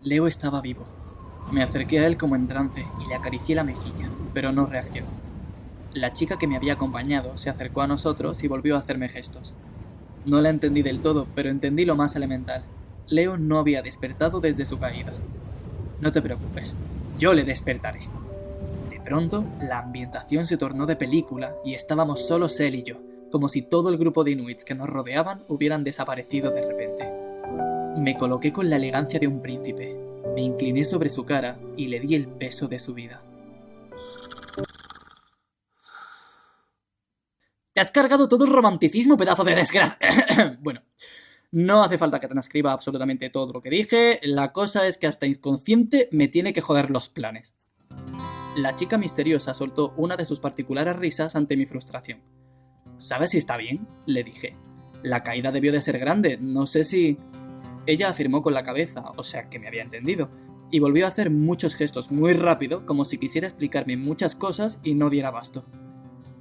Leo estaba vivo. Me acerqué a él como en trance y le acaricié la mejilla, pero no reaccionó. La chica que me había acompañado se acercó a nosotros y volvió a hacerme gestos. No la entendí del todo, pero entendí lo más elemental. Leo no había despertado desde su caída. No te preocupes, yo le despertaré. De pronto, la ambientación se tornó de película y estábamos solos él y yo, como si todo el grupo de inuits que nos rodeaban hubieran desaparecido de repente. Me coloqué con la elegancia de un príncipe, me incliné sobre su cara y le di el beso de su vida. Te has cargado todo el romanticismo, pedazo de desgracia. Bueno, no hace falta que transcriba absolutamente todo lo que dije, la cosa es que hasta inconsciente me tiene que joder los planes. La chica misteriosa soltó una de sus particulares risas ante mi frustración. ¿Sabes si está bien?, le dije. La caída debió de ser grande, no sé si... Ella afirmó con la cabeza, o sea que me había entendido, y volvió a hacer muchos gestos muy rápido, como si quisiera explicarme muchas cosas y no diera abasto.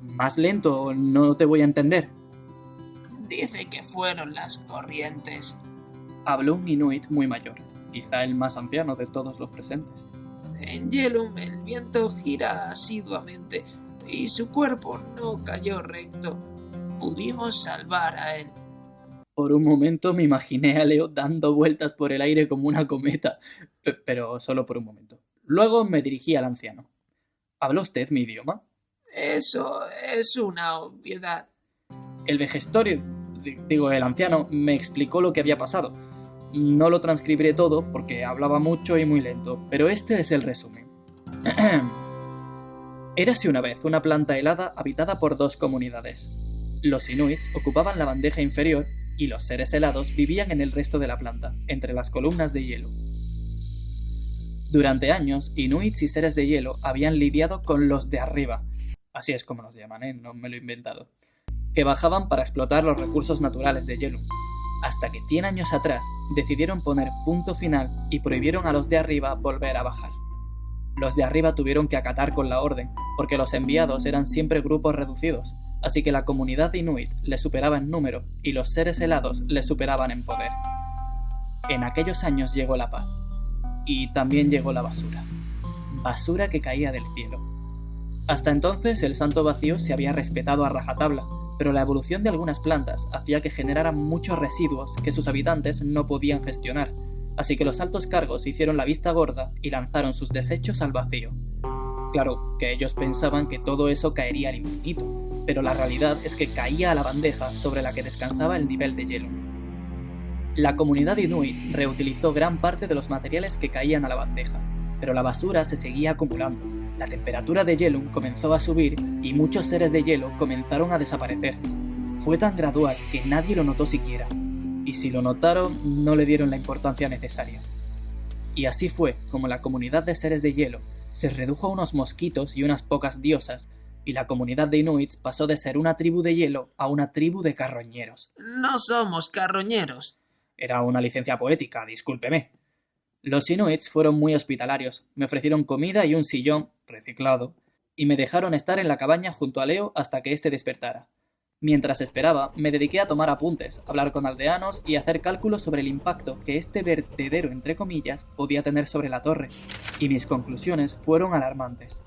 Más lento, no te voy a entender. Dice que fueron las corrientes. Habló un inuit muy mayor, quizá el más anciano de todos los presentes. En Yelum el viento gira asiduamente y su cuerpo no cayó recto. Pudimos salvar a él. Por un momento me imaginé a Leo dando vueltas por el aire como una cometa, pero solo por un momento. Luego me dirigí al anciano. ¿Habla usted mi idioma? Eso es una obviedad. El vejestorio, el anciano, me explicó lo que había pasado. No lo transcribiré todo porque hablaba mucho y muy lento, pero este es el resumen. Érase una vez una planta helada habitada por dos comunidades. Los inuits ocupaban la bandeja inferior y los seres helados vivían en el resto de la planta, entre las columnas de hielo. Durante años, inuits y seres de hielo habían lidiado con los de arriba, así es como los llaman, no me lo he inventado, que bajaban para explotar los recursos naturales de Yelum, hasta que 100 años atrás decidieron poner punto final y prohibieron a los de arriba volver a bajar. Los de arriba tuvieron que acatar con la orden, porque los enviados eran siempre grupos reducidos, así que la comunidad inuit les superaba en número y los seres helados les superaban en poder. En aquellos años llegó la paz, y también llegó la basura. Basura que caía del cielo. Hasta entonces el santo vacío se había respetado a rajatabla, pero la evolución de algunas plantas hacía que generaran muchos residuos que sus habitantes no podían gestionar, así que los altos cargos hicieron la vista gorda y lanzaron sus desechos al vacío. Claro, que ellos pensaban que todo eso caería al infinito, pero la realidad es que caía a la bandeja sobre la que descansaba el nivel de hielo. La comunidad inuit reutilizó gran parte de los materiales que caían a la bandeja, pero la basura se seguía acumulando. La temperatura de Yelum comenzó a subir y muchos seres de hielo comenzaron a desaparecer. Fue tan gradual que nadie lo notó siquiera, y si lo notaron no le dieron la importancia necesaria. Y así fue como la comunidad de seres de hielo se redujo a unos mosquitos y unas pocas diosas, y la comunidad de inuits pasó de ser una tribu de hielo a una tribu de carroñeros. No somos carroñeros. Era una licencia poética, discúlpeme. Los inuits fueron muy hospitalarios, me ofrecieron comida y un sillón, reciclado, y me dejaron estar en la cabaña junto a Leo hasta que éste despertara. Mientras esperaba, me dediqué a tomar apuntes, hablar con aldeanos y hacer cálculos sobre el impacto que este vertedero, entre comillas, podía tener sobre la torre, y mis conclusiones fueron alarmantes.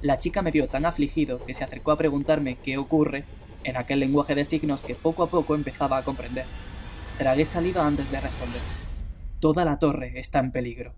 La chica me vio tan afligido que se acercó a preguntarme qué ocurre, en aquel lenguaje de signos que poco a poco empezaba a comprender. Tragué saliva antes de responder. Toda la torre está en peligro.